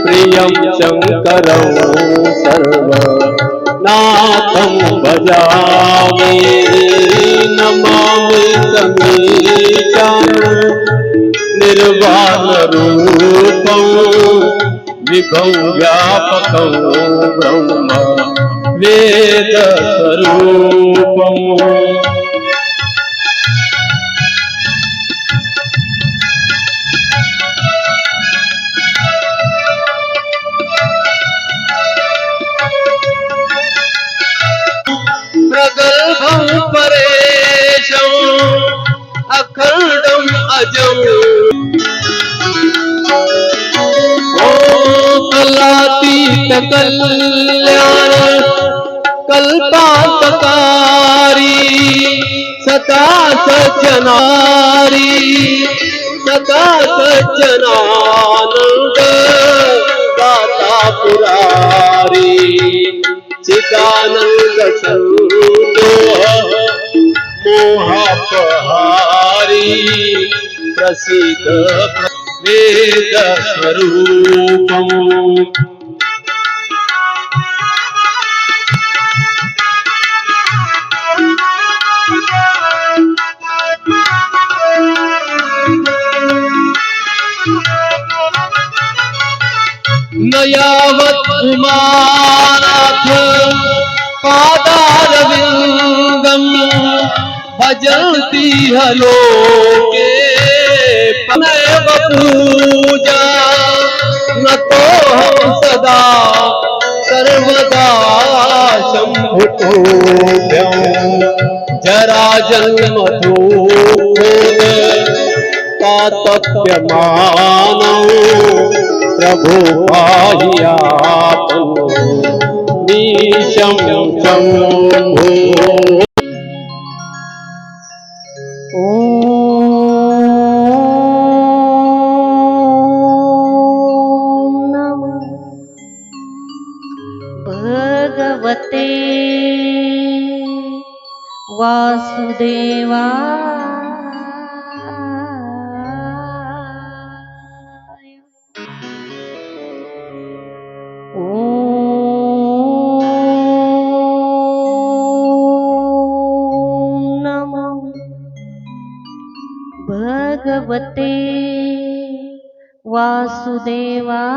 प्रियं शङ्करं सर्वनाथं भजामि नमामि समीचरणं निर्वाणरूपं विभं व्यापकं ब्रह्म वेदस्वरूपम् प्रगल्भं परेशम् अखण्डम् अजम् कलातीत कल्याण कल्पान्तकारी सदा सज्जनारी सदा सज्जनानंद दाता पुरारी चिदानंद संदोह मोहापहारी प्रसिद्ध वेद स्वरूपम् न यावत् उमानाथ पादारविन्दम् भजन्ति लोके पुनैव पूजा नतोऽहं सदा सर्वदा शम्भुतोऽभ्यं जराजन्म दुःखोद तातप्यमानौ प्रभो पाहियातं मीशं शम्भो। भगवते वासुदेवाय नमो भगवते वासुदेवाय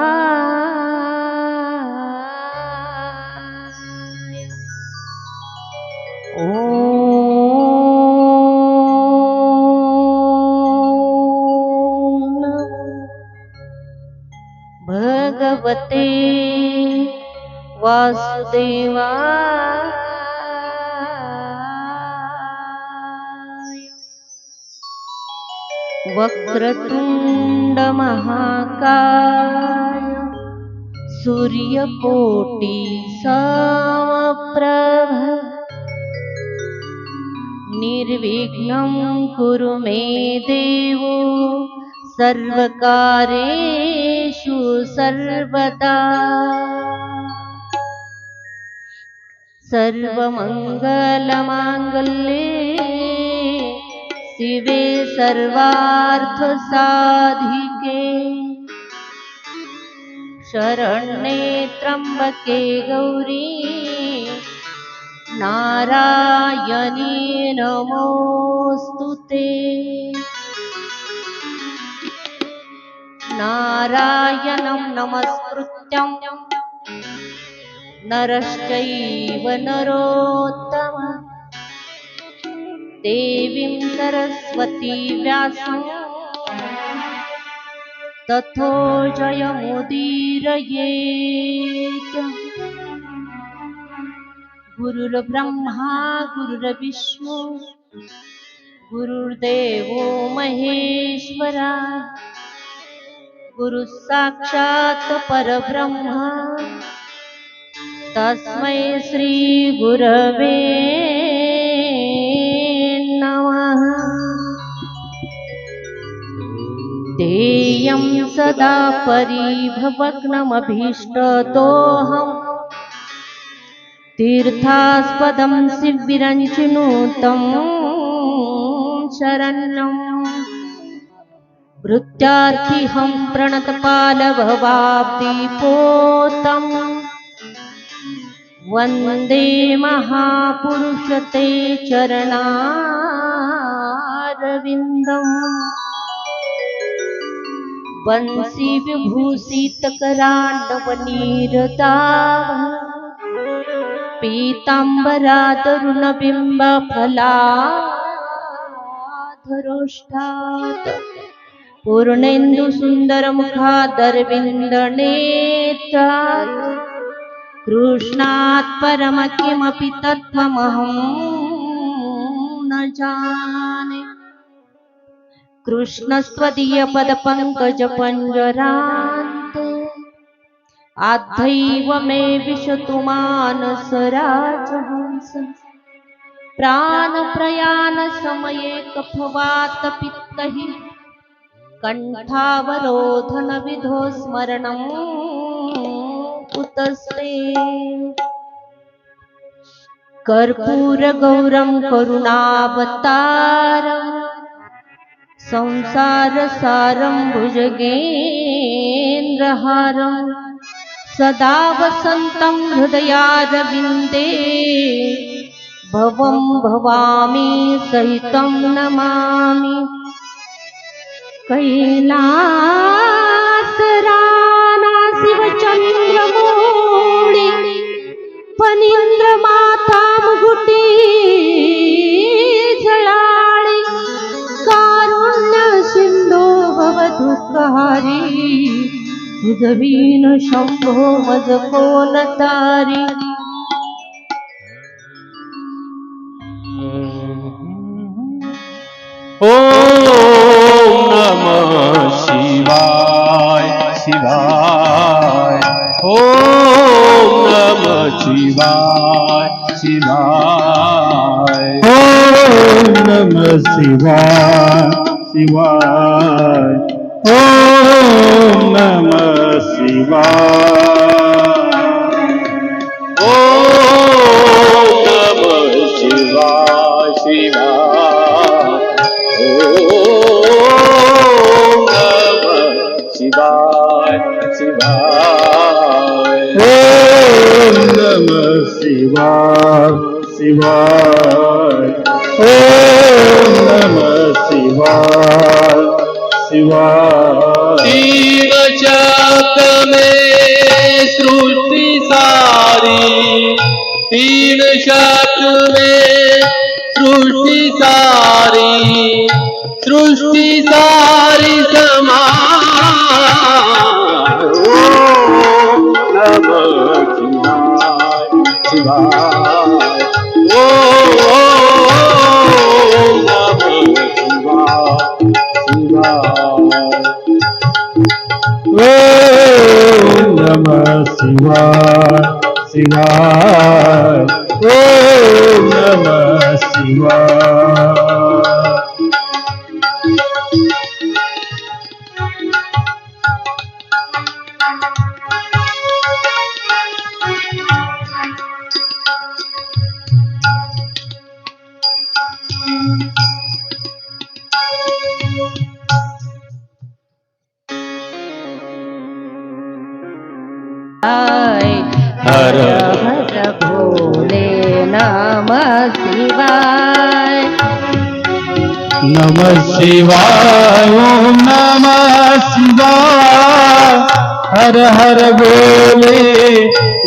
नमो भगवते वासुदेवाय वक्रतुंड महाकाय सूर्यकोटि समप्रभ निर्विघ्नं कुरु मे देव सर्वकार्येषु सर्वदा सर्वमंगलमांगल्ये शिवे सर्वार्थसाधिके शरण्ये त्र्यंबके गौरी नारायणी नमोस्तुते नारायणं नमस्कृत्यं नरश्चैव नरोत्तमः देवीं सरस्वती व्यासं ततो जयमुदीरयेत्। गुरुर्ब्रह्मा गुरुर्विष्णु गुरुर्देवो महेश्वरा गुरु साक्षात् परब्रह्म तस्मै श्री गुरवे नमः। तेयं सदा परिभवग्नमभीष्टदोहं तीर्थास्पदं शिविरञ्चिनुतं शरणं वृत्यार्थिहं प्रणतपालभवाब्धिपोतम् वन्दे महापुरुष ते चरणारविन्दम् बंसी विभूषित कराण्डवनीरदाः पीताम्बरातरुणबिम्बफलाधरोष्ठात् पूर्णेन्दुसुन्दरमुखादरविन्दनेत्रात् कृष्णात् परम किमपि तत्त्वमहं न जाने। कृष्णस्त्वदीयपदपङ्कजपञ्जरान्ते आद्यैव मे विशतु मानसराजहंस प्राणप्रयाणसमये कफवातपित्तैः कण्ठावरोधनविधो स्मरणं कुतस्ते। कर्पूरगौरं करुणावतारम् संसारसारं भुजगेन्द्रहारं सदा वसन्तं हृदयारविन्दे भवं भवामि सहितं नमामि। कैलासराना शिवचन्द्रमौळि फणीन्द्रमाता मुकुटी जलाळि कारुण्य सिंधो भवदुःखहारी तुझवीन शंभो मज कोण तारी। ओम नमः शिवाय शिवाय। ओम नमः शिवाय शिवाय। ओम नमः शिवाय शिवाय। ओम नमः शिवाय। ओम नमः शिवाय शिवाय। ओम नमः शिवाय शिवाय। ओम नमः शिवाय शिवाय। ओम नमः शिवाय शिवाय। तीन शब्द में सृष्टि सारी, तीन शब्द में सृष्टि सारी, सृष्टि सारी समान। ओम नमः शिवाय शिवाय। ओम नमः शिवाय शिवाय। ओम नमः शिवाय शिवाय। ओम नमः शिवाय। हर हर भोले नमः शिवाय। नमः शिवाय। ओम नमः शिवाय। हर हर बोले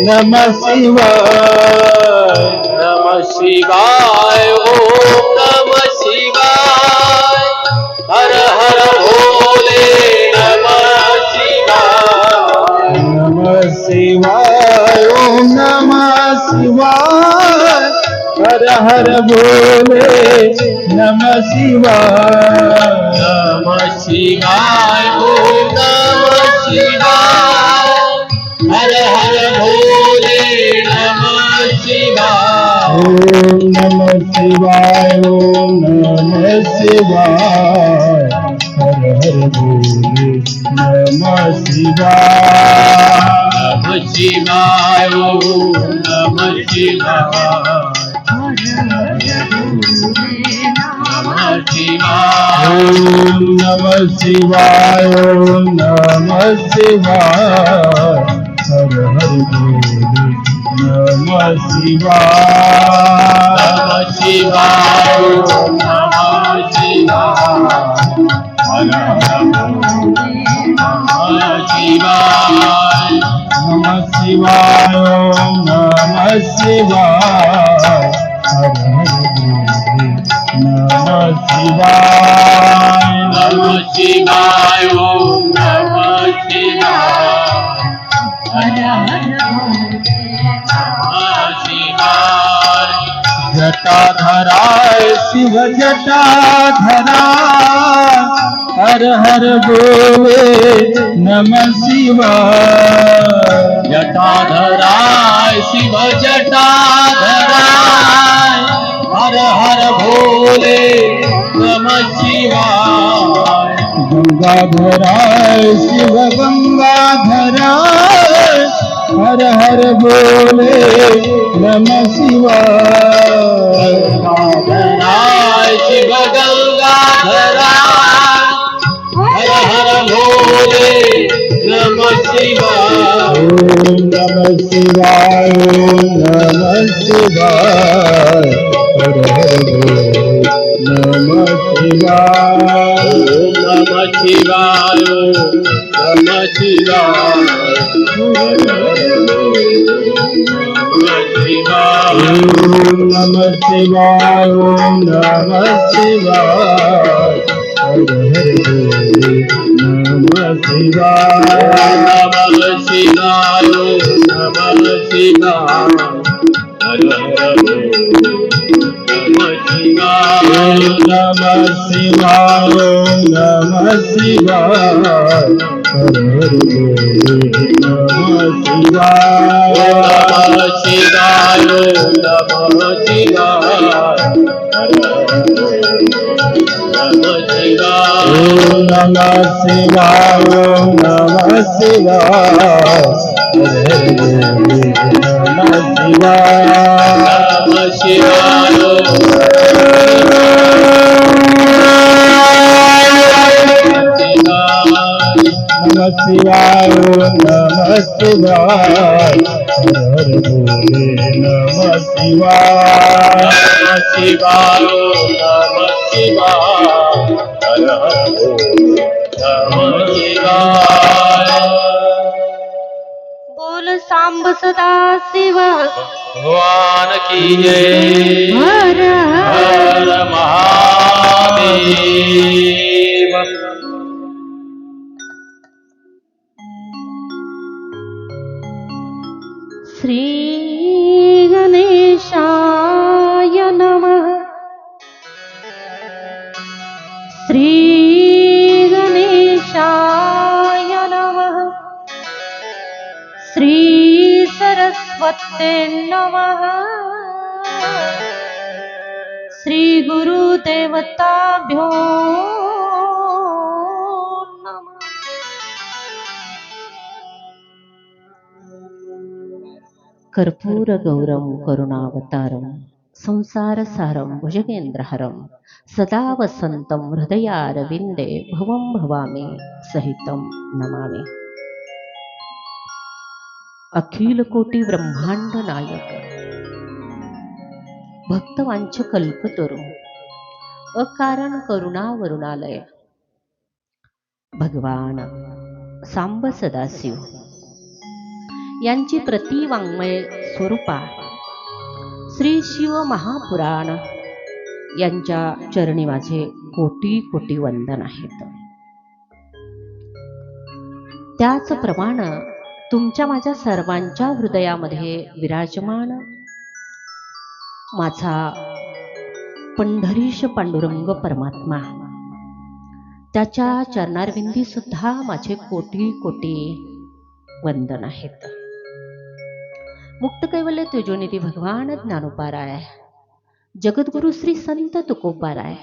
नमः शिवाय। नमः शिवाय। ओम नमः शिवाय। हर हर भोले नमः शिवाय। नमः शिवाय। ओम नमः शिवाय। हर हर बोले नमः शिवाय। नमः शिवाय। ओम नमः शिवाय। हर हर भोले नमः शिवाय। ओम नमः शिवाय। ओम नमः शिवाय। हर हर बोले नमः शिवाय। नमः शिवाय। ओम नमः शिवाय। नमः शिवाय। ओम नमः शिवाय ओम नमः शिवाय हर हर भोले नमः शिवाय नमः शिवाय ओम नमः शिवाय हर हर भोले नमः शिवाय नमः शिवाय ओम नमः शिवाय हर हर भोले नमः शिवाय नमः शिवाय ओम नमः शिवाय हर हर भोले नमः शिवाय जटाधराय शिव जटाधराय हर हर भोले नमः शिवाय जटाधराय शिव जटाधराय हर हर भोले नमः शिवाय गंगाधराय शिव गंगाधराय हर हर भोले नमः शिवाय गंगाधराय शिव गंगाधराय हर हर भोले नमः शिवाय ओम नमः शिवाय ओम नमः शिवाय हर हर भोले नमः शिवाय ओम नमः शिवाय ओम नमः शिवाय हर हर भोले नमः शिवाय ओम नमः शिवाय ओम नमः शिवाय हर हर भोले नमः शिवाय नमः शिवाय ओम नमः शिवाय हर हर भोले नमः शिवाय ओम नमः शिवाय ओम नमः शिवाय हर हर भोले नमः शिवाय नमः शिवाय ओम नमः शिवाय हर हर भोले नमः शिवाय ओम नमः शिवाय ओम नमः शिवाय हर हर भोले नमः शिवाय नमः शिवाय ओम नमः शिवाय ओम नमः शिवाय हर हर भोले नमः शिवाय नमः शिवाय ओम नमः शिवाय हर हर भोले नमः शिवाय बोल सांब सदा शिव भगवान की जय हर हर महादेव श्री गणेशाय नमः श्री गणेशाय नमः श्री सरस्वते नमः श्री गुरुदेवताभ्यो नमः कर्पूर गौरम करुणावतारम संसार सारम भुजगेंद्रहरम सदा वसंतम हृदयारविंदे भवं भवामी सहितं नमामि अखिल कोटी ब्रह्मांड नायक भक्तवांच कल्पतरू अकारण करुणा वरुणालय भगवान सांब सदाशिव यांची प्रतिवाङ्मय स्वरूपा श्री शिव महापुराण यांच्या चरणी माझे कोटी कोटी वंदन आहेत. त्याचप्रमाणे तुमच्या माझ्या सर्वांच्या हृदयामध्ये विराजमान माझा पंढरीश पांडुरंग परमात्मा त्याच्या चरणारविंदी सुद्धा माझे कोटी कोटी वंदन आहेत. मुक्त कैवल्य तेजोनिधी भगवान ज्ञानोपाराय जगद्गुरु श्री संत तुकोबाराय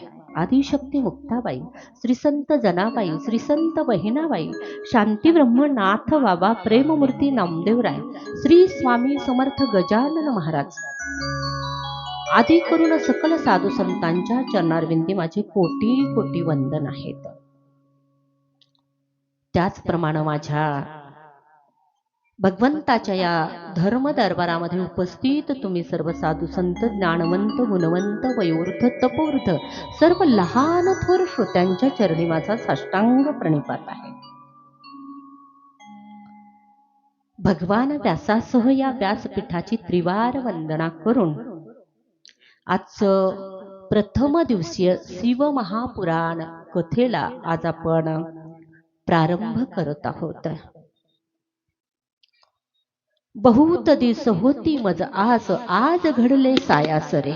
आदिशक्ती मुक्ताबाई श्री संत जनाबाई श्री संत बहिणाबाई शांती ब्रह्मनाथ बाबा प्रेममूर्ती नामदेवराय श्री स्वामी समर्थ गजानन महाराज आदी करून सकल साधू संतांच्या चरणारविंदी माझे कोटी कोटी वंदन आहेत. त्याचप्रमाणे माझ्या भगवंताच्या या धर्म दरबारामध्ये उपस्थित तुम्ही सर्व साधू संत, ज्ञानवंत, गुणवंत, वयोवृद्ध, तपोवृद्ध, सर्व लहान थोर श्रोत्यांच्या चरणी माझा साष्टांग प्रणिपात आहे. भगवान व्यासासह या व्यासपीठाची त्रिवार वंदना करून आजचं प्रथम दिवसीय शिव महापुराण कथेला आज आपण प्रारंभ करत आहोत. बहुत दिस होती मज आस, आज घडले सायासरे.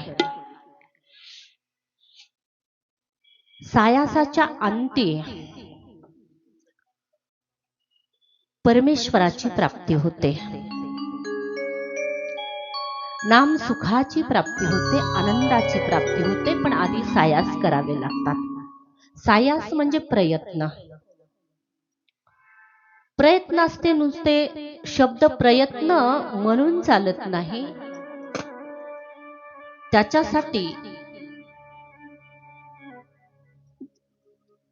सायासाच्या अंती परमेश्वराची प्राप्ती होते, नाम सुखाची प्राप्ती होते, आनंदाची प्राप्ती होते. पण आधी सायास करावे लागतात. सायास म्हणजे प्रयत्न. प्रयत्न असते, नुसते शब्द प्रयत्न म्हणून चालत नाही. त्याच्यासाठी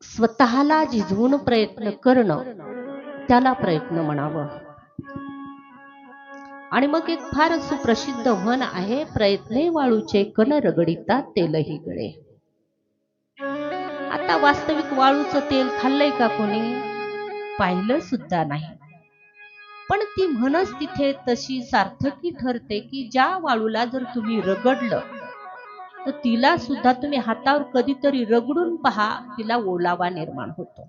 स्वतःला झिजवून प्रयत्न करणं, त्याला प्रयत्न म्हणावं. आणि मग एक फार सुप्रसिद्ध म्हण आहे, प्रयत्ने वाळूचे कण रगडिता तेलही गळे. आता वास्तविक वाळूचं तेल खाल्लंय का कोणी? पाहिलं सुद्धा नाही. पण ती म्हणच तिथे तशी सार्थकी ठरते की ज्या वाळूला जर तुम्ही रगडलं तर तिला सुद्धा तुम्ही हातावर कधीतरी रगडून पहा, तिला ओलावा निर्माण होतो.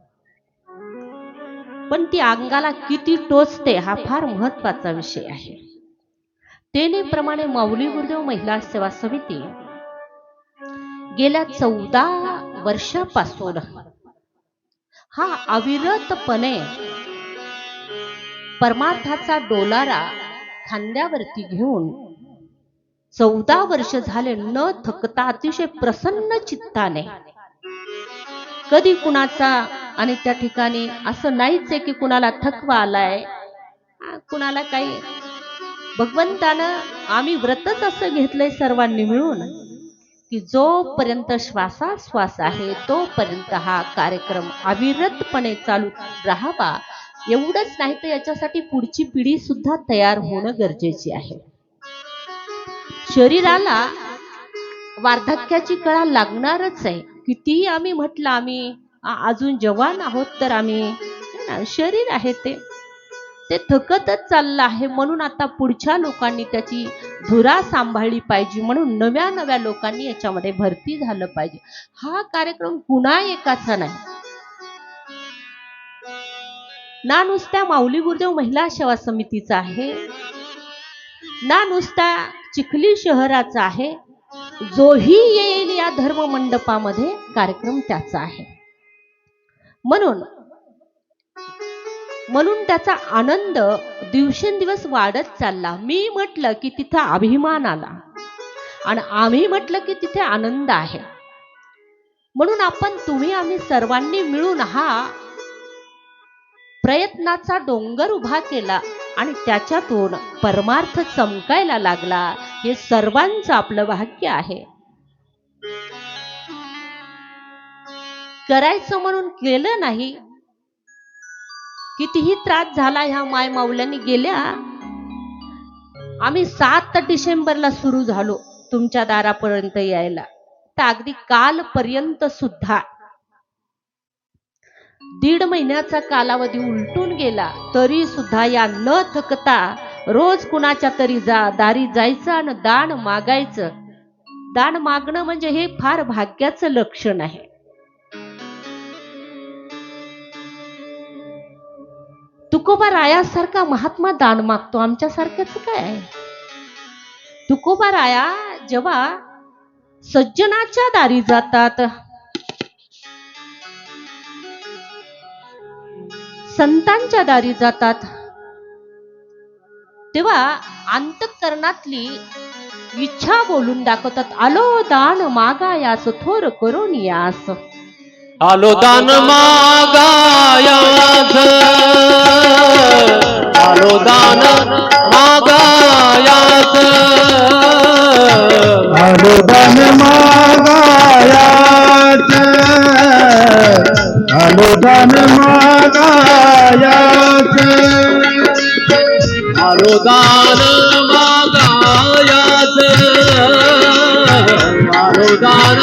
पण ती अंगाला किती टोचते हा फार महत्वाचा विषय आहे. तेनेप्रमाणे माऊली गुरुदेव महिला सेवा समिती गेल्या 14 वर्षापासून हा अविरतपणे परमार्थाचा डोलारा खांद्यावरती घेऊन 14 वर्ष झाले न थकता अतिशय प्रसन्न चित्ताने, कधी कुणाचा, आणि त्या ठिकाणी असं नाहीच आहे की कुणाला थकवा आलाय, कुणाला काही, भगवंतानं आम्ही व्रतच असं घेतलंय सर्वांनी मिळून की जोपर्यंत श्वासाश्वास आहे तोपर्यंत हा कार्यक्रम अविरतपणे चालू राहावा. एवढंच नाही तर याच्यासाठी पुढची पिढी सुद्धा तयार होणं गरजेची आहे. शरीराला वार्धक्याची कळा लागणारच आहे. कितीही आम्ही म्हटलं आम्ही अजून जवान आहोत तर आम्ही, शरीर आहे ते थकतच चाललं आहे. म्हणून आता पुढच्या लोकांनी त्याची धुरा सांभाळली पाहिजे, म्हणून नव्या नव्या लोकांनी याच्यामध्ये भरती झालं पाहिजे. हा कार्यक्रम कुणा एकाचा नाही, ना नुसत्या माऊली गुरुदेव महिला सेवा समितीचा आहे, ना नुसता चिखली शहराचा आहे. जोही येईल या धर्म मंडपामध्ये कार्यक्रम त्याचा आहे. म्हणून त्याचा आनंद दिवसेंदिवस वाढत चालला. मी म्हटलं की तिथं अभिमान आला आणि आम्ही म्हटलं की तिथे आनंद आहे. म्हणून आम्ही सर्वांनी मिळून हा प्रयत्नाचा डोंगर उभा केला आणि त्याच्यातून परमार्थ चमकायला लागला. हे सर्वांचं आपलं भाग्य आहे. करायचं म्हणून केलं नाही. कितीही त्रास झाला ह्या माय माऊल्यांनी. गेल्या आम्ही 7 डिसेंबरला सुरू झालो तुमच्या दारापर्यंत यायला, तर अगदी कालपर्यंत सुद्धा 1.5 महिन्याचा कालावधी उलटून गेला, तरी सुद्धा या न थकता रोज कुणाच्या तरी दारी जायचं आणि दान मागायचं. दान मागणं म्हणजे हे फार भाग्याचं लक्षण आहे. तुकोबा रायासारखा महात्मा दान मागतो, आमच्यासारख्याच काय आहे. तुकोबा राया जेव्हा सज्जनाच्या दारी जातात, संतांच्या दारी जातात, तेव्हा अंतःकरणातली इच्छा बोलून दाखवतात. आलो दान मागायास थोर करून यास. आलो दान मागायास, आलो दान मागायास, आलो अनुदान मागायाच अनुदान मागायाच अनुदान मागायाच अनुदान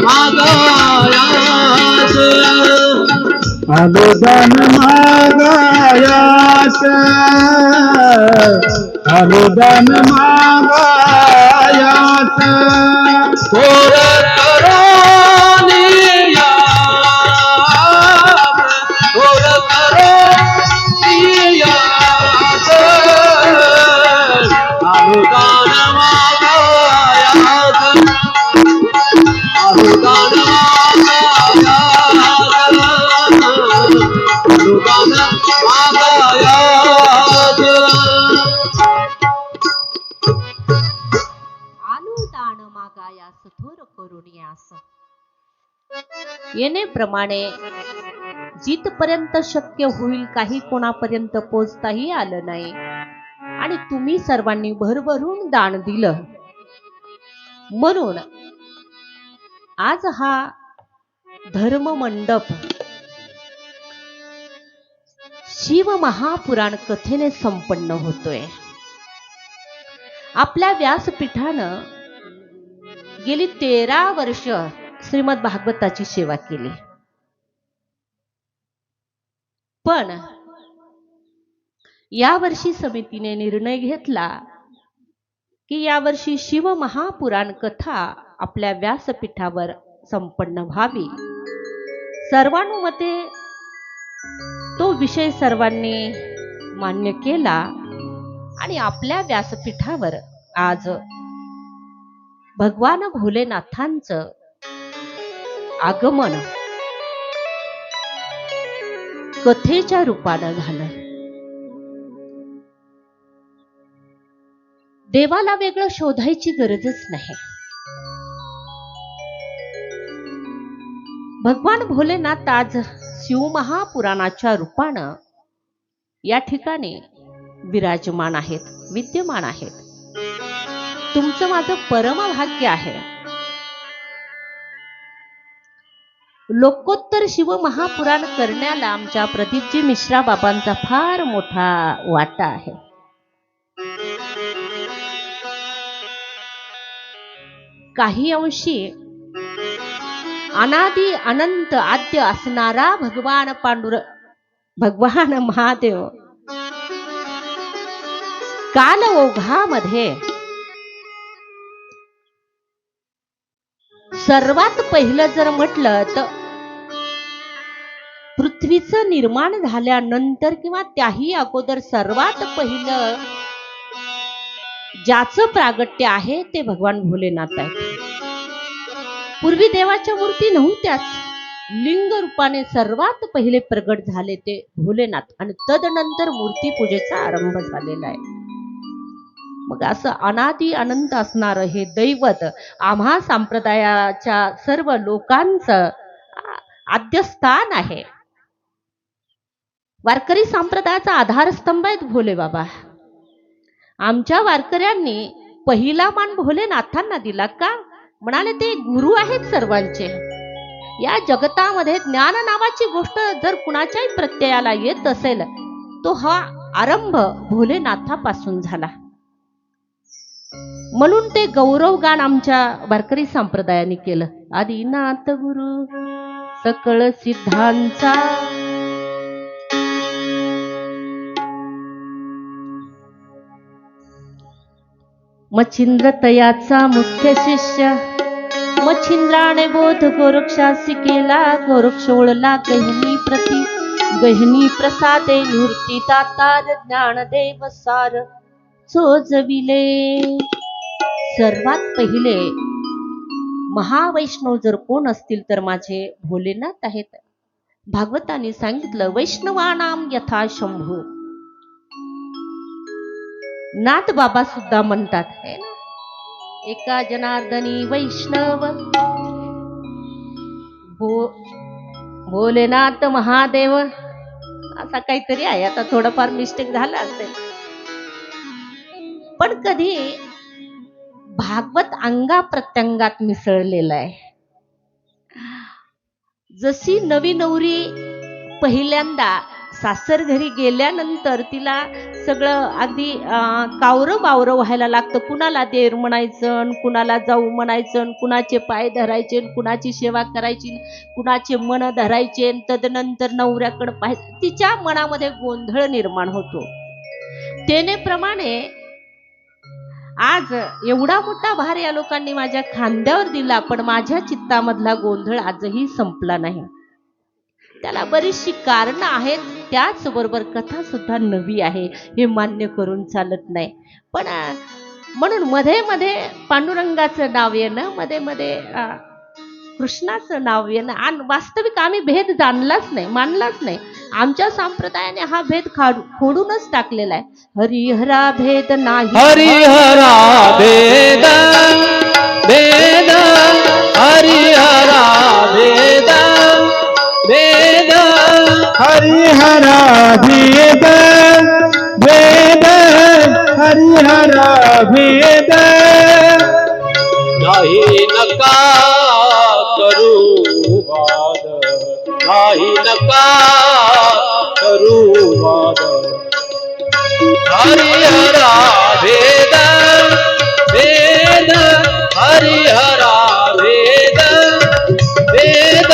मागायाच अनुदान मागायास अनुदान मागायास थोर करोनिया थोर करोनिया अनुदान मागायाच अनुदान अनुदान मागायास थोर करुणियास येणेप्रमाणे जिथपर्यंत शक्य होईल काही कोणापर्यंत पोचताही आलं नाही आणि तुम्ही सर्वांनी भरभरून दान दिलं म्हणून आज हा धर्म मंडप शिव महापुराण कथेने संपन्न होतोय. आपल्या व्यासपीठानं गेली 13 वर्ष श्रीमद भागवताची सेवा केली. पण यावर्षी समितीने निर्णय घेतला की यावर्षी शिव महापुराण कथा आपल्या व्यासपीठावर संपन्न व्हावी. सर्वानुमते तो विषय सर्वांनी मान्य केला आणि आपल्या व्यासपीठावर आज भगवान भोलेनाथांचं आगमन कथेच्या रूपानं झालं. देवाला वेगळं शोधायची गरजच नाही. भगवान भोलेनाथ आज शिवमहापुराणाच्या रूपानं या ठिकाणी विराजमान आहेत, विद्यमान आहेत. तुमचं माझं परम भाग्य आहे. लोकोत्तर शिव महापुराण करण्याला आमच्या प्रदीपजी मिश्रा बाबांचा फार मोठा वाटा आहे. काही अंशी अनादि अनंत आद्य असणारा भगवान महादेव काल ओघामध्ये सर्वात पहिलं जर म्हटलं तर पृथ्वीचं निर्माण झाल्यानंतर किंवा त्याही अगोदर सर्वात पहिलं ज्याचं प्रागट्य आहे ते भगवान भोलेनाथ आहेत. पूर्वी देवाच्या मूर्ती नव्हत्याच. लिंग रूपाने सर्वात पहिले प्रगट झाले ते भोलेनाथ आणि तदनंतर मूर्ती पूजेचा आरंभ झालेला आहे. मग असं अनादि अनंत असणारं हे दैवत आम्हा संप्रदायाच्या सर्व लोकांचं आद्यस्थान आहे. वारकरी संप्रदायाचा आधारस्तंभ आहेत भोले बाबा. आमच्या वारकऱ्यांनी पहिला मान भोलेनाथांना दिला का? म्हणाले ते गुरु आहेत सर्वांचे. या जगतामध्ये ज्ञान नावाची गोष्ट जर कुणाच्याही प्रत्ययाला येत असेल तो हा आरंभ भोलेनाथापासून झाला. म्हणून ते गौरवगान आमच्या वारकरी संप्रदायाने केलं. आदिनाथ गुरु सकळ सिद्धांचा मच्छिंद्र तयाचा मुख्य शिष्य मच्छिंद्राने बोध गोरक्षासी केला. गोरक्ष ओळला गहिनी प्रसादे निवृत्ती दातार ज्ञानदेव सार चोजविले. सर्वात पहिले महावैष्णव जर कोण असतील तर माझे भोलेनाथ आहेत. भागवताने सांगितलं वैष्णवानाम यथा शंभू. नाथ बाबा सुद्धा म्हणतात है ना, एका जनार्दनी वैष्णव भोलेनाथ महादेव असा काहीतरी आहे. आता थोडंफार मिस्टेक झाला असेल पण कधी भागवत अंगा प्रत्यंगात मिसळलेलं आहे. जशी नवी नवरी पहिल्यांदा सासर घरी गेल्यानंतर तिला सगळं अगदी कावरं बावरं व्हायला लागतं. कुणाला देर म्हणायचं, कुणाला जाऊ म्हणायचं, कुणाचे पाय धरायचे, कुणाची सेवा करायची, कुणाचे मन धरायचे, तदनंतर नवऱ्याकडे पाहायचं. तिच्या मनामध्ये गोंधळ निर्माण होतो. तेनेप्रमाणे आज एवढा मोठा भार या लोकांनी माझ्या खांद्यावर दिला, पण माझ्या चित्तामधला गोंधळ आजही संपला नाही. त्याला बरीचशी कारणं आहेत. त्याचबरोबर कथा सुद्धा नवी आहे, हे मान्य करून चालत नाही. पण म्हणून मध्ये मध्ये पांडुरंगाचं नाव येणं, मध्ये मध्ये कृष्णाचं नाव येणं, आणि वास्तविक आम्ही भेद जाणलाच नाही, मानलाच नाही. आमच्या संप्रदायाने हा भेद खोडूनच टाकलेला आहे. हरिहरा भेद नाही, हरिहरा भेद भेद हरिहरा भेद भेद हरिहरा भेद भेद हरिहरा भेद नाही नका करू वाद, नाही नका करू वाद. हरिहरा भेद भेद हरिहरा भेद भेद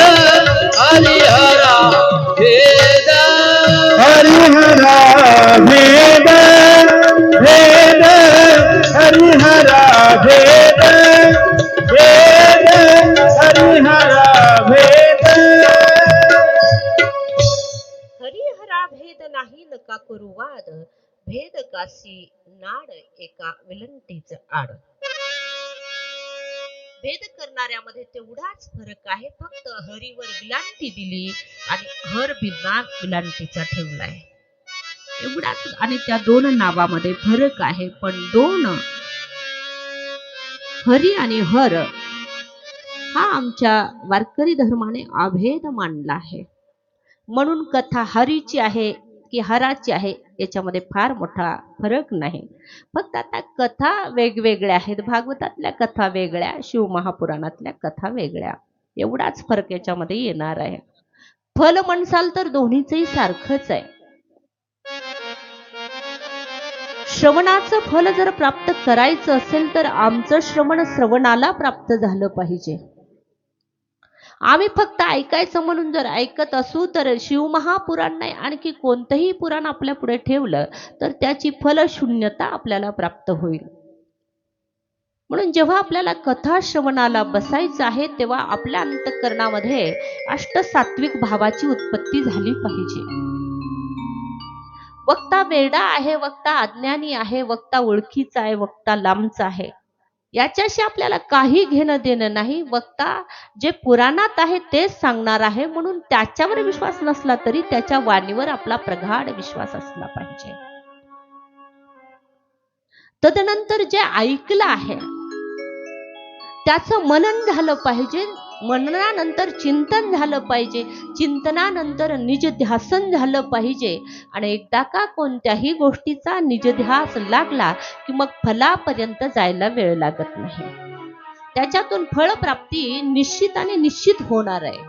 हरिहरा भेद हरिहरा भेद भेद हरिहरा भेद भेद हरिहरा भेद. हरिहरा भेद नाही नका करू वाद, भेद काशी नाड एका विलंटीच आड. भेद करणाऱ्यामध्ये तेवढाच फरक आहे, फक्त हरीवर विलांटी दिली आणि हर बिना विलांटीचा ठेवलाय, एवढाच. आणि त्या दोन नावामध्ये फरक आहे, पण दोन हरी आणि हर हा आमच्या वारकरी धर्माने अभेद मानला आहे. म्हणून कथा हरीची आहे की हराची आहे याच्यामध्ये फार मोठा फरक नाही. फक्त आता कथा वेगवेगळ्या आहेत. भागवतातल्या कथा वेगळ्या, शिवमहापुराणातल्या कथा वेगळ्या, एवढाच फरक याच्यामध्ये येणार आहे. फल म्हणसाल तर दोन्हीचंही सारखंच आहे. श्रवणाचं फल जर प्राप्त करायचं असेल तर आमचं श्रवण श्रवणाला प्राप्त झालं पाहिजे. आम्ही फक्त ऐकायचं म्हणून जर ऐकत असू तर शिवमहापुराण नाही, आणखी कोणतंही पुराण आपल्या पुढे ठेवलं तर त्याची फलशून्यता आपल्याला प्राप्त होईल. म्हणून जेव्हा आपल्याला कथा श्रवणाला बसायचं आहे तेव्हा आपल्या अंतःकरणामध्ये अष्टसात्विक भावाची उत्पत्ती झाली पाहिजे. वक्ता वेडा आहे, वक्ता अज्ञानी आहे, वक्ता ओळखीचा आहे, वक्ता लांबचा आहे, याच्याशी आपल्याला काही घेणं देणं नाही. वक्ता जे पुराणात आहे तेच सांगणार आहे, म्हणून त्याच्यावर विश्वास नसला तरी त्याच्या वाणीवर आपला प्रगाढ विश्वास असला पाहिजे. तदनंतर जे ऐकलं आहे त्याचं मनन झालं पाहिजे, मननानंतर चिंतन झालं पाहिजे, चिंतनानंतर निजध्यासन झालं पाहिजे. आणि एकदा का कोणत्याही गोष्टीचा निजध्यास लागला की मग फलापर्यंत जायला वेळ लागत नाही. त्याच्यातून फळप्राप्ती निश्चित आणि निश्चित होणार आहे.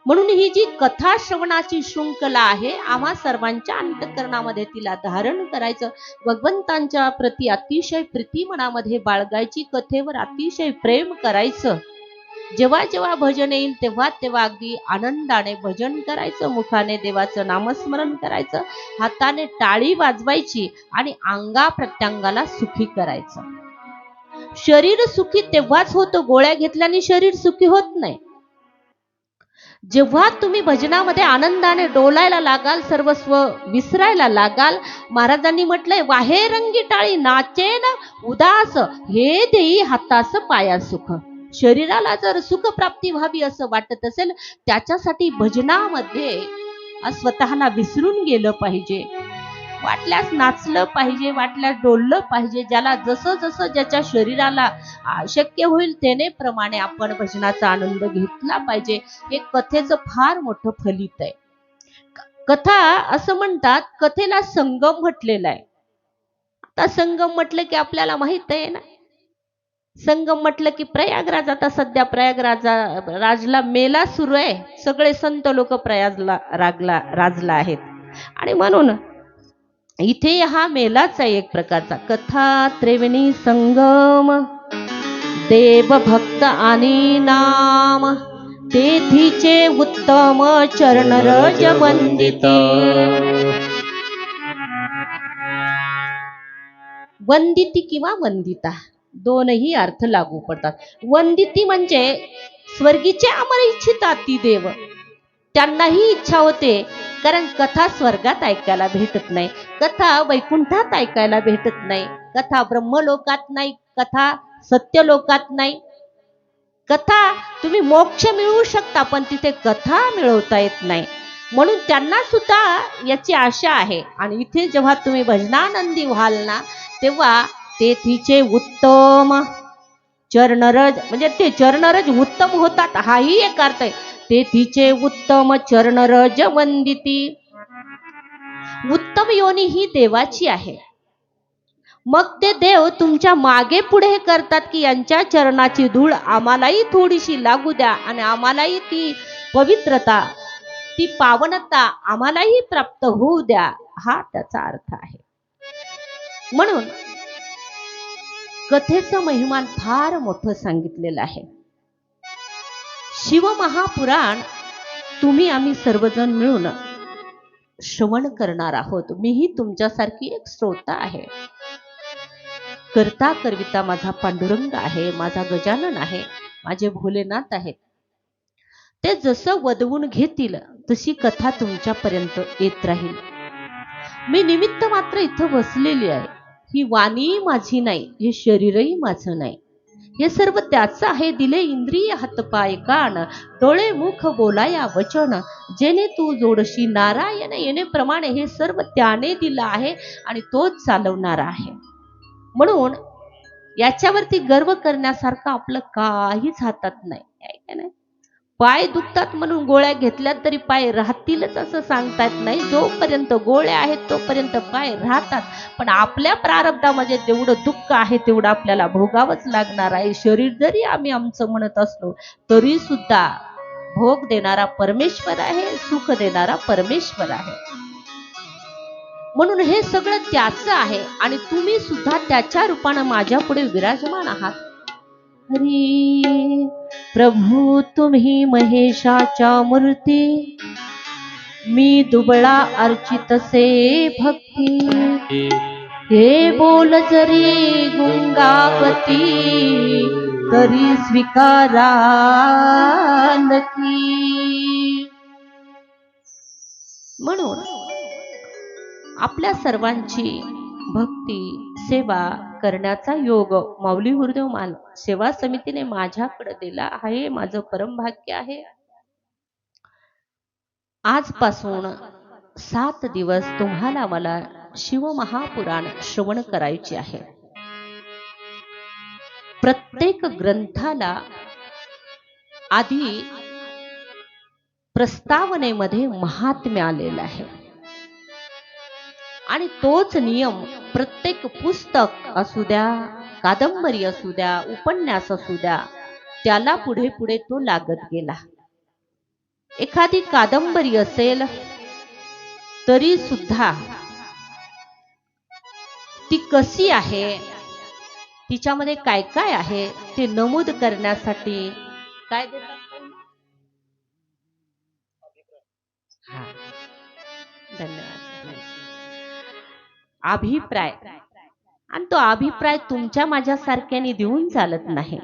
म्हणून ही जी कथा श्रवणाची शृंखला आहे, आम्हा सर्वांच्या अंतःकरणामध्ये तिला धारण करायचं, भगवंतांच्या प्रती अतिशय प्रीती मनामध्ये बाळगायची, कथेवर अतिशय प्रेम करायचं. जेव्हा जेव्हा भजन येईल तेव्हा तेव्हा अगदी आनंदाने भजन करायचं, मुखाने देवाचं नामस्मरण करायचं, हाताने टाळी वाजवायची आणि अंगा प्रत्यंगाला सुखी करायचं. शरीर सुखी तेव्हाच होतं, गोळ्या घेतल्याने शरीर सुखी होत नाही. जेव्हा तुम्ही भजनामध्ये आनंदाने डोलायला लागाल, सर्वस्व विसरायला लागाल. महाराजांनी म्हटलंय, वाहे रंगी टाळी नाचेन उदास, हे देई हातास पाया सुख. शरीराला जर सुख प्राप्ती व्हावी असं वाटत असेल, त्याच्यासाठी भजनामध्ये स्वतःला विसरून गेलं पाहिजे. वाटल्यास नाचलं पाहिजे, वाटल्यास डोललं पाहिजे. ज्याला जसं जसं ज्याच्या शरीराला शक्य होईल त्यानेप्रमाणे आपण भजनाचा आनंद घेतला पाहिजे. हे कथेचं फार मोठं फलित आहे. कथा असं म्हणतात, कथेला संगम म्हटलेला आहे. आता संगम म्हटलं की आपल्याला माहित आहे ना, संगम म्हटलं की प्रयागराज, आता सध्या राजला मेला सुरू आहे. सगळे संत लोक राजला आहेत. आणि म्हणून इथे हा मेलाच आहे एक प्रकारचा. कथा त्रिवेणी संगम, देव भक्त आणि नाम, तेथीचे उत्तम चरण रज वंदिती. वंदिती किंवा वंदिता दोनही अर्थ लागू पडतात. वंदिती म्हणजे स्वर्गीचे अमर इच्छितात ती देव, त्यांनाही इच्छा होते. कारण कथा स्वर्गात ऐकायला भेटत नाही, कथा वैकुंठात ऐकायला भेटत नाही, कथा ब्रह्मलोकात नाही, कथा सत्यलोकात नाही. कथा तुम्ही मोक्ष मिळवू शकता पण तिथे कथा मिळवता येत नाही. म्हणून त्यांना सुद्धा याची आशा आहे. आणि इथे जेव्हा तुम्ही भजनानंदी व्हाल ना, तेव्हा तेथीचे उत्तम चरणरज, म्हणजे ते चरणरज उत्तम होतात, हाही एक अर्थ आहे. तेथीचे उत्तम चरणरज वंदिती. उत्तम योनी ही देवाची आहे. मग ते देव तुमच्या मागे पुढे करतात की यांच्या चरणाची धूळ आम्हालाही थोडीशी लागू द्या आणि आम्हालाही ती पवित्रता, ती पावनता आम्हालाही प्राप्त होऊ द्या, हा त्याचा अर्थ आहे. म्हणून कथेचं महिमान फार मोठं सांगितलेलं आहे. शिवमहापुराण तुम्ही आम्ही सर्वजण मिळून श्रवण करणार आहोत. मीही तुमच्यासारखी एक श्रोता आहे. करता करविता माझा पांडुरंग आहे, माझा गजानन आहे, माझे भोलेनाथ आहेत. ते जसं वदवून घेतील तशी कथा तुमच्यापर्यंत येत राहील. मी निमित्त मात्र इथं बसलेली आहे. ही वाणी माझी नाही, हे शरीरही माझं नाही, हे सर्व त्याचं आहे. दिले इंद्रिय हातपाय कान, डोळे मुख बोलाया वचन, जेणे तू जोडशी नारायण येणे प्रमाणे, हे सर्व त्याने दिलं आहे आणि तोच चालवणारा आहे. म्हणून याच्यावरती गर्व करण्यासारखं आपलं काहीच हातात नाही, आहे नाही. पाय दुखतात म्हणून गोळ्या घेतल्या तरी पाय राहतीलच असं सांगतात नाही. जोपर्यंत गोळ्या आहेत तोपर्यंत पाय राहतात. पण आपल्या प्रारब्धामध्ये जेवढं दुःख आहे तेवढं आपल्याला भोगावंच लागणार आहे. शरीर जरी आम्ही आमचं म्हणत असलो तरी सुद्धा भोग देणारा परमेश्वर आहे, सुख देणारा परमेश्वर आहे. म्हणून हे सगळं त्याचं आहे आणि तुम्ही सुद्धा त्याच्या रूपानं माझ्या पुढे विराजमान आहात. हरी प्रभू तुम्ही महेशाच्या मूर्ती, मी दुबळा अर्चितसे भक्ती. हे बोल जरी गुंगावती, तरी स्वीकारा नक्की. म्हणून आपल्या सर्वांची भक्ती सेवा करण्याचा योग माऊली गुरुदेव सेवा समितीने माझ्याकडे दिला आहे. माझं परम भाग्य आहे. आजपासून 7 दिवस तुम्हाला मला शिवमहापुराण श्रवण करायचे आहे. प्रत्येक ग्रंथाला आधी प्रस्तावनेमध्ये महात्म्य आलेलं आहे आणि तोच नियम प्रत्येक पुस्तक असू द्या, कादंबरी असू द्या, उपन्यास असू द्या, त्याला पुढे पुढे तो लागत गेला. एखादी कादंबरी असेल तरी सुद्धा ती कशी आहे, तिच्यामध्ये काय काय आहे ते नमूद करण्यासाठी काय देतात? धन्यवाद. अभिप्राय. आणि तो अभिप्राय तुमच्या माझ्यासारख्याने देऊन चालत नाही.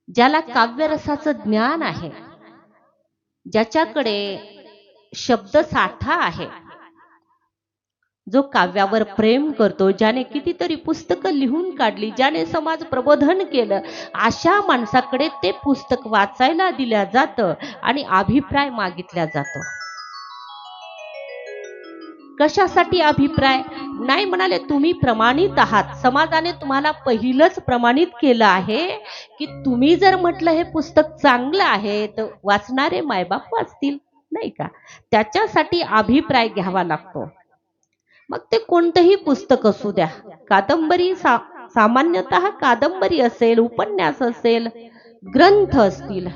ज्याला काव्यरसाचं ज्ञान आहे, ज्याच्याकडे शब्दसाठा आहे, जो काव्यावर प्रेम करतो, ज्याने कितीतरी पुस्तकं लिहून काढली, ज्याने समाज प्रबोधन केलं, अशा माणसाकडे ते पुस्तक वाचायला दिल्या जातं आणि अभिप्राय मागितला जातो. कशासाठी अभिप्राय? नाही म्हणाले तुम्ही प्रमाणित आहात. समाजाने तुम्हाला पहिलंच प्रमाणित केलं आहे की तुम्ही जर म्हटलं हे पुस्तक चांगलं आहे तर वाचणारे मायबाप वाचतील, नाही का? त्याच्यासाठी अभिप्राय घ्यावा लागतो. मग ते कोणतंही पुस्तक असू द्या, कादंबरी सामान्यतः कादंबरी असेल, उपन्यास असेल, ग्रंथ असतील.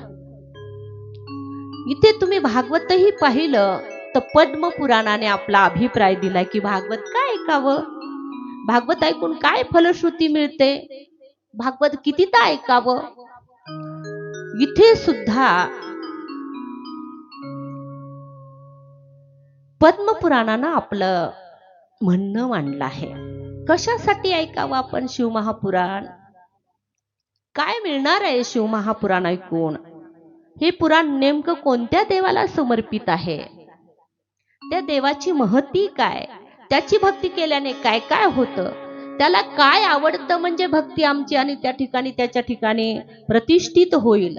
इथे तुम्ही भागवतही पाहिलं तर पद्मपुराणाने आपला अभिप्राय दिलाय की भागवत काय ऐकावं, भागवत ऐकून काय फलश्रुती मिळते, भागवत कितीदा ऐकावं. इथे सुद्धा पद्मपुराणानं आपलं म्हणणं मांडलं आहे. कशासाठी ऐकावं आपण शिवमहापुराण, काय मिळणार आहे शिवमहापुराण ऐकून, हे पुराण नेमकं कोणत्या देवाला समर्पित आहे, त्या देवाची महती काय, त्याची भक्ती केल्याने काय काय होतं, त्याला काय आवडतं म्हणजे भक्ती आमची आणि त्या ठिकाणी त्याच्या ठिकाणी प्रतिष्ठित होईल,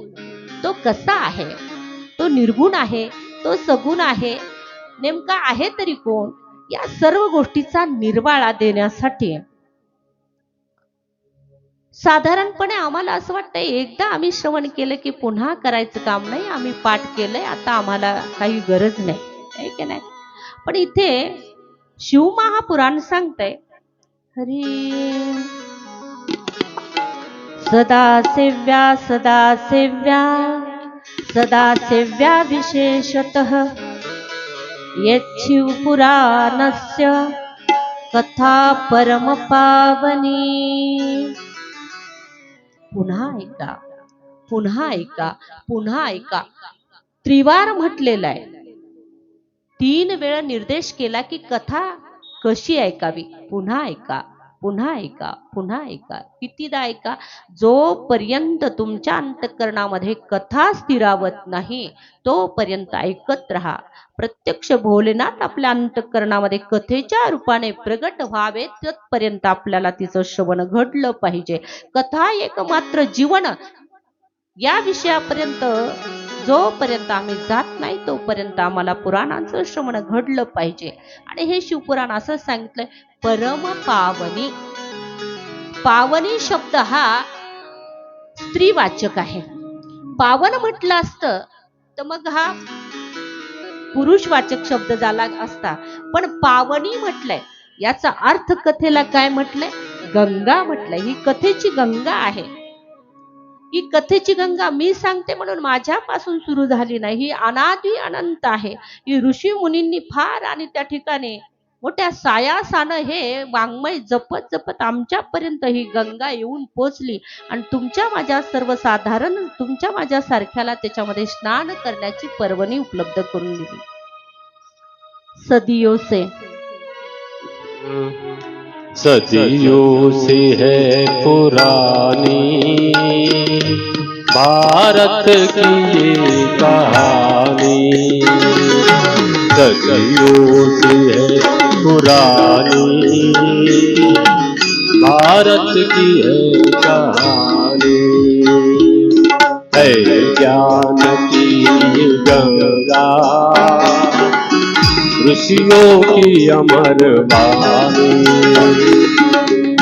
तो कसा आहे, तो निर्गुण आहे, तो सगुण आहे, नेमका आहे तरी कोण, या सर्व गोष्टीचा निर्वाळा देण्यासाठी साधारणपणे आम्हाला असं वाटतं एकदा आम्ही श्रवण केलं की पुन्हा करायचं काम नाही, आम्ही पाठ केलंय आता आम्हाला काही गरज नाही, आहे की नाही. पण इथे शिवमहापुराण सांगतंय हरी सदा सेव्या सदा सेव्या सदा सेव्या विशेषतः यच्छिव पुराणस्य कथा परम पावनी. पुन्हा ऐका, पुन्हा ऐका, पुन्हा ऐका, त्रिवार म्हटलेलं आहे. 3 वेळा निर्देश केला की कथा कशी ऐकावी. पुन्हा ऐका, पुन्हा ऐका, पुन्हा ऐका, कितीदा ऐका, जोपर्यंत तुमच्या अंतःकरणामध्ये कथा स्थिरावत नाही तोपर्यंत ऐकत राहा. प्रत्यक्ष भोलेनाथ आपल्या अंतःकरणामध्ये कथेच्या रूपाने प्रगट व्हावे तत्पर्यंत आपल्याला तिचं श्रवण घडलं पाहिजे. कथा एक मात्र जीवन या विषयापर्यंत जोपर्यंत आम्ही जात नाही तोपर्यंत आम्हाला पुराणांचं श्रवण घडलं पाहिजे. आणि हे शिवपुराण असं सांगितलंय परम पावनी. पावनी शब्द हा स्त्रीवाचक आहे. पावन म्हटलं असतं तर मग हा पुरुषवाचक शब्द झाला असता, पण पावनी म्हटलंय याचा अर्थ कथेला काय म्हटलंय, गंगा म्हटलंय. ही कथेची गंगा आहे. ही कथेची गंगा मी सांगते म्हणून माझ्यापासून सुरू झाली नाही, ही अनादी अनंत आहे. ही ऋषी मुनींनी फार आणि त्या ठिकाणी मोठ्या सायासानं हे वाङ्मय जपत जपत आमच्यापर्यंत ही गंगा येऊन पोचली आणि तुमच्या माझ्या सर्वसाधारण तुमच्या माझ्या सारख्याला त्याच्यामध्ये स्नान करण्याची पर्वणी उपलब्ध करून दिली. सदियों से सदियों से है पुरानी भारत की ये कहानी, सदियों से है पुरानी भारत की है कहानी, है ज्ञान की ये गंगा ऋषियों की अमर वाणी,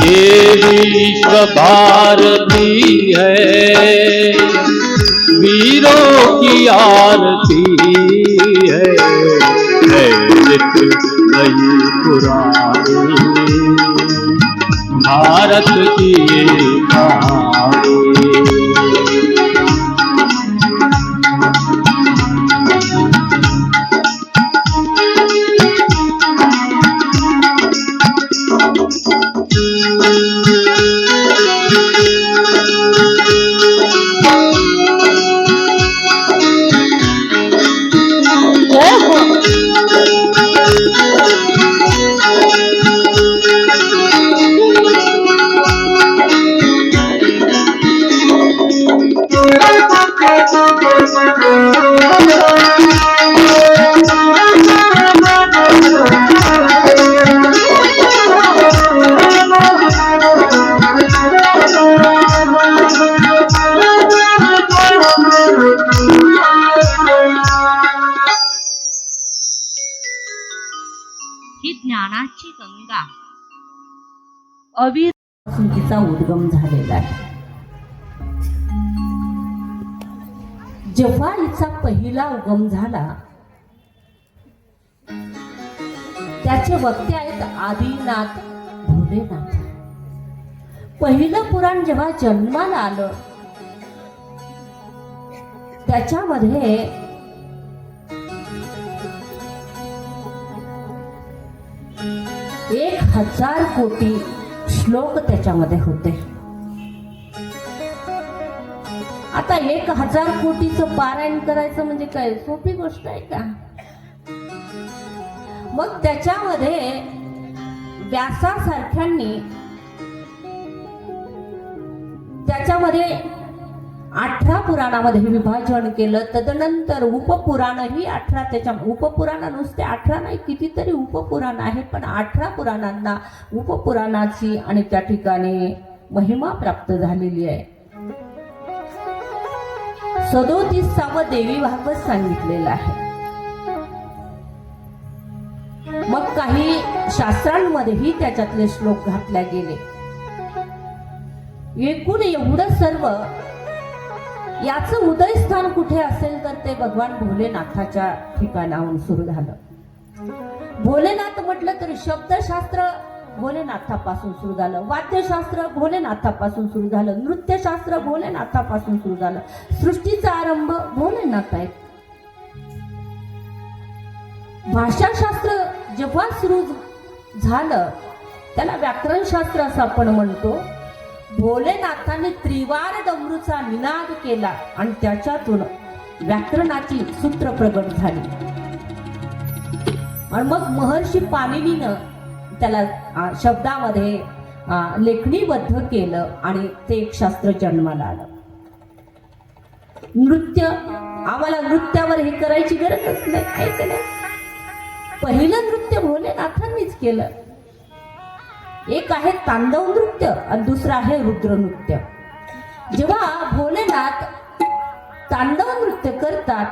ये विश्व भारती है वीरों की आरती है नित नई पुरानी भारत की ये कहानी। ही ज्ञानाची गंगा अविरपासून तिचा उद्गम झालेला आहे. जेव्हा हिचा पहिला उगम झाला त्याचे वक्ते आहेत आहेत आदिनाथ भोलेनाथ. पहिलं पुराण जेव्हा जन्माला आलं त्याच्यामध्ये 1000 कोटी श्लोक त्याच्यामध्ये होते. आता 1000 कोटीचं पारायण करायचं म्हणजे काय सोपी गोष्ट आहे का? मग त्याच्यामध्ये व्यासासारख्यांनी त्याच्यामध्ये 18 पुराणामध्ये विभाजन केलं. तदनंतर उपपुराणही 18. त्याच्या उपपुराण नुसते 18 नाही, कितीतरी उपपुराण आहेत, पण 18 पुराणांना उपपुराणाची आणि त्या ठिकाणी महिमा प्राप्त झालेली आहे. 37 देवी भागवत सांगितलेलं आहे. मग काही शास्त्रांमध्येही त्याच्यातले श्लोक घातले गेले. एकूण एवढं सर्व याचं उदयस्थान कुठे असेल तर ते भगवान भोलेनाथाच्या ठिकाणाहून सुरू झालं. भोलेनाथ म्हटलं तर शब्दशास्त्र भोलेनाथापासून सुरू झालं, वाद्यशास्त्र भोलेनाथापासून सुरू झालं, नृत्यशास्त्र भोलेनाथापासून सुरू झालं. सृष्टीचा आरंभ भोलेनाथ आहे. भाषाशास्त्र जेव्हा सुरू झालं त्याला व्याकरणशास्त्र असं आपण म्हणतो. भोलेनाथाने त्रिवार डमरूचा निनाद केला आणि त्याच्यातून व्याकरणाची सूत्र प्रगट झाली. आणि मग महर्षी पाणिनीनं त्याला शब्दामध्ये लेखणीबद्ध केलं आणि ते एक शास्त्र जन्माला आलं. नृत्य, आम्हाला नृत्यावर हे करायची गरजच नाही, ऐकलं. पहिलं नृत्य भोलेनाथांनीच केलं. एक आहे तांडव नृत्य आणि दुसरं आहे रुद्र नृत्य. जेव्हा भोलेनाथ तांडव नृत्य करतात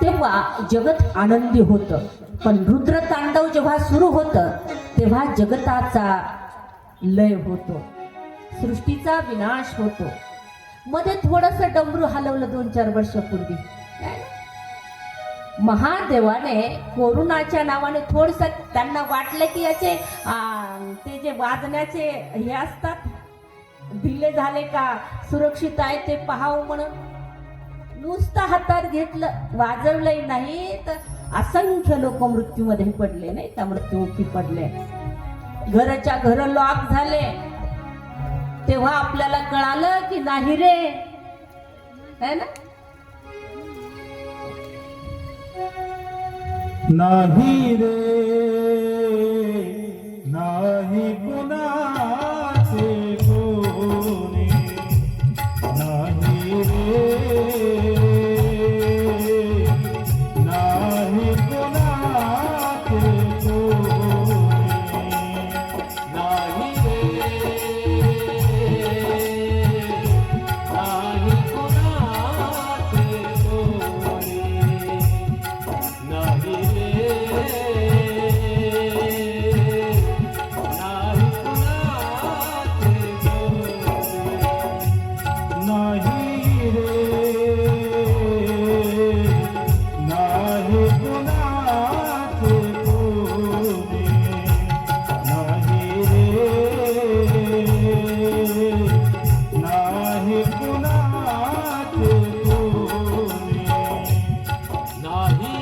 तेव्हा जगत आनंदी होतं, पण रुद्र तांडव जेव्हा सुरू होतं तेव्हा जगताचा लय होतो, सृष्टीचा विनाश होतो. मध्ये थोडंसं डमरू हलवलं 2-4 वर्षापूर्वी. महादेवाने कोरोनाच्या नावाने थोडस त्यांना वाटलं की याचे ते जे वाजण्याचे हे असतात ढिले झाले का, सुरक्षित आहे ते पाहावं म्हणून नुसतं हातात घेतलं, वाजवलंही नाही तर असंख्य लोक मृत्यूमध्ये पडले, नाही त्या मृत्यूमुखी पडले. घराच्या घर लॉक झाले. तेव्हा आपल्याला कळालं की नाही रे, है ना, नाही रे नाही कुणाचे कोणी, नाही रे नाही कुणाचे कोणी, नाही रे नाही कुणाचे कोणी, नाही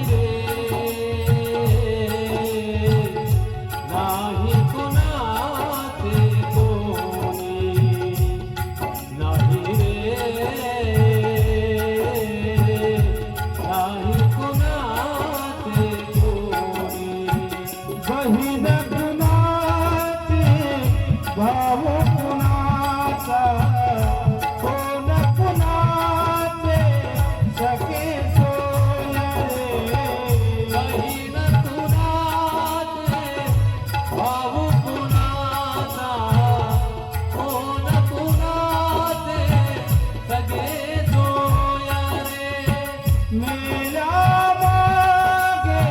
मेला मागे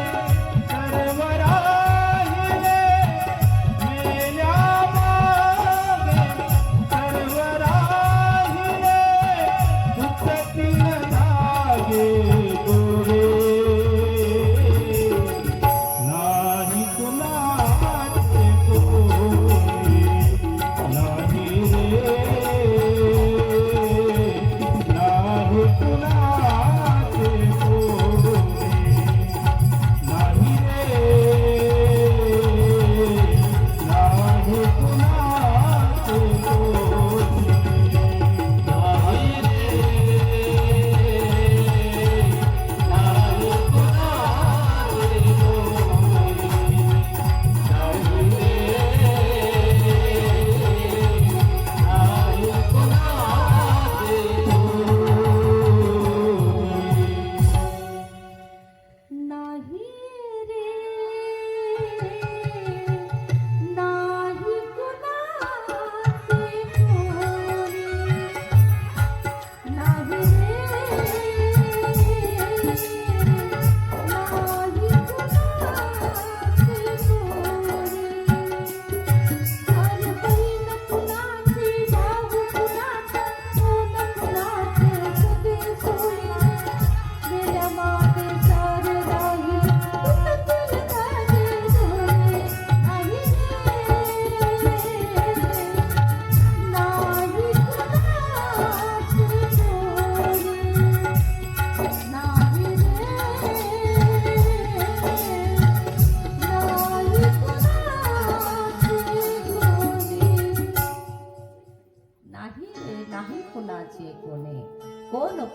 सर्व राहिले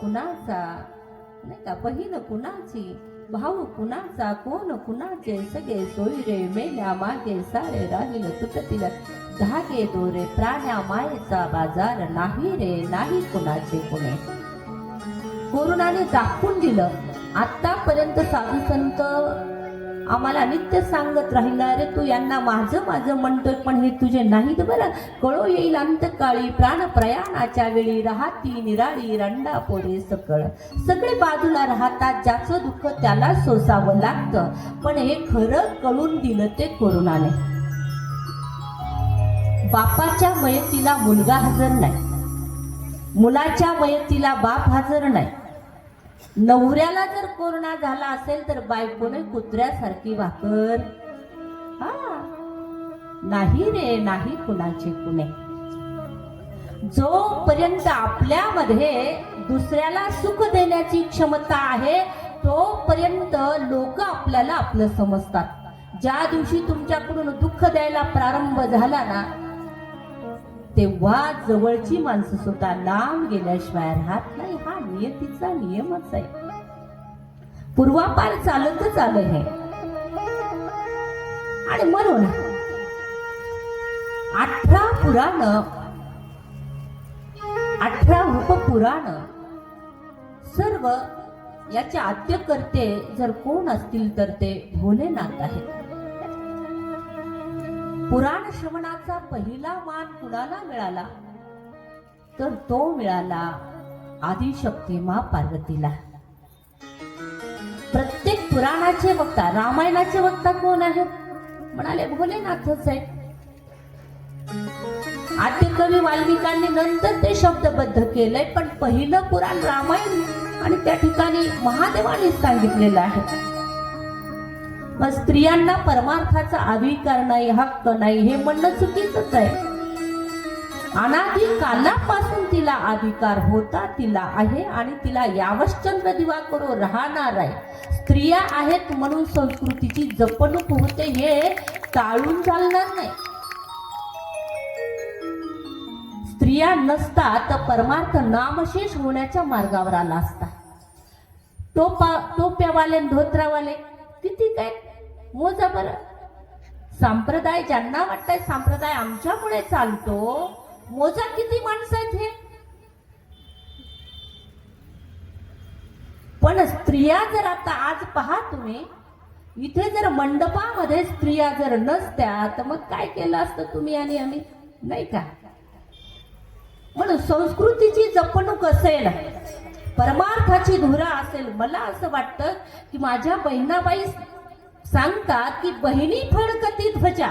कुणाचा, नाही का, बहीण कुणाची, भाऊ कुणाचा, कोण कुणाचे, सगळे सोयरे मेल्या मागे सारे राहील तुटतील धागे दोरे, प्राण्या मायेचा बाजार नाही रे नाही कुणाचे कुणे. कोरोनाने दाखवून दिलं. आतापर्यंत साधू संत आम्हाला नित्य सांगत राहिला, अरे तू यांना माझं माझं म्हणतोय, पण हे तुझे नाहीत बरं. कळो येईल अंतकाळी प्राण प्रयाणाच्या वेळी, राहती निराळी रंडा पोरे सकळ. सगळे बाजूला राहतात, ज्याचं दुःख त्याला सोसावं लागतं. पण हे खरं कळून दिलं ते कोरोनाने. बापाच्या मयतीला मुलगा हजर नाही, मुलाच्या मयतीला बाप हजर नाही. नवऱ्याला जर कोरोना झाला असेल तर बायकोने कुत्र्यासारखी भाकर, हा, नाही रे नाही कुणाचे कुणे. जोपर्यंत आपल्यामध्ये दुसऱ्याला सुख देण्याची क्षमता आहे तोपर्यंत लोक आपल्याला आपलं समजतात. ज्या दिवशी तुमच्याकडून दुःख द्यायला प्रारंभ झाला ना, तेव्हा जवळची माणसं सुद्धा लांब गेल्याशिवाय राहत नाही. हा नियतीचा नियमच आहे, पूर्वापार चालतच आलं हे. आणि म्हणून 18 पुराण, 18 उपपुराण सर्व याचे आद्यकर्ते जर कोण असतील तर ते भोलेनाथ आहेत. पुराण श्रवणाचा पहिला मान कुणाला मिळाला तर तो मिळाला आदिशक्ती मा पार्वतीला. प्रत्येक पुराणाचे वक्ता, रामायणाचे वक्ता कोण आहेत म्हणाले भोलेनाथच आहे. आद्यकवी वाल्मिकांनी नंतर ते शब्दबद्ध केलंय, पण पहिलं पुराण रामायण आणि त्या ठिकाणी महादेवाने सांगितलेलं आहे. मग स्त्रियांना परमार्थाचा अधिकार नाही, हक्क नाही हे म्हणणं चुकीचंच आहे. अनादी कालापासून तिला अधिकार होता, तिला आहे आणि तिला यावश्चंद्र दिवा करो राहणार आहे. स्त्रिया आहेत म्हणून संस्कृतीची जपणूक होते हे टाळून चालणार नाही. स्त्रिया नसता तर परमार्थ नामशेष होण्याच्या मार्गावर आला असता. टोप्यावाले धोत्रावाले किती काय मोजा बरं. संप्रदाय ज्यांना वाटतंय संप्रदाय आमच्यामुळे चालतो, मोजा किती माणसं आहेत हे. पण स्त्रिया जर आता आज पहा तुम्ही, इथे जर मंडपामध्ये स्त्रिया जर नसत्या तर मग काय केलं असतं तुम्ही आणि आम्ही, नाही का. म्हणून संस्कृतीची जपणूक असेल, परमार्थाची धुरा असेल. मला असं वाटतं की माझ्या बहिणाबाई सांगतात की बहिणी फडकती ध्वजा,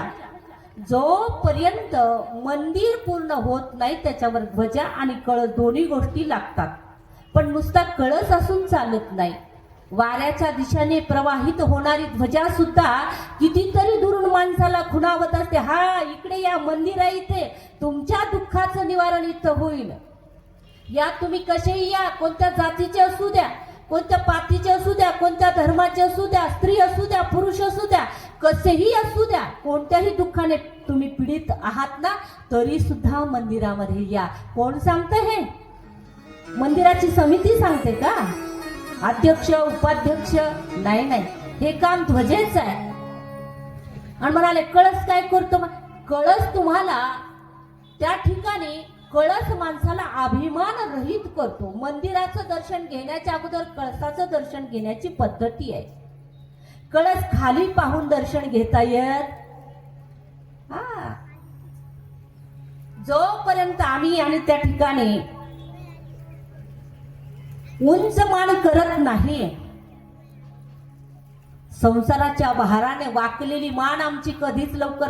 जोपर्यंत मंदिर पूर्ण होत नाही त्याच्यावर ध्वजा आणि कळस दोन्ही गोष्टी लागतात. पण नुसता कळस असून चालत नाही. वाऱ्याच्या दिशेने प्रवाहित होणारी ध्वजा सुद्धा कितीतरी दुरून माणसाला खुणावत असते. हा इकडे या, मंदिर आहे इथे, तुमच्या दुःखाचं निवारण इथं होईल. या तुम्ही कसेही या, कोणत्या जातीचे असू द्या, कोणत्या पातीचे असू द्या, कोणत्या धर्माचे असू द्या, स्त्री असू द्या, पुरुष असू द्या, कसेही असू द्या, कोणत्याही दुःखाने तुम्ही पीडित आहात ना, तरी सुद्धा मंदिरामध्ये या. कोण सांगतं हे? मंदिराची समिती सांगते का? अध्यक्ष उपाध्यक्ष नाही, नाही, हे काम ध्वजेच आहे. आणि म्हणाले कळस काय करतो? कळस तुम्हाला त्या ठिकाणी, कळस माणसाला अभिमान रहित करतो. मंदिराचं दर्शन घेण्याच्या अगोदर कळसाचं दर्शन घेण्याची पद्धती आहे. कळस खाली पाहून दर्शन घेता येत. हा, जोपर्यंत आम्ही आणि त्या ठिकाणी उंच मान करत नाही, संसाराच्या भाराने वाकलेली मान आमची कधीच लवकर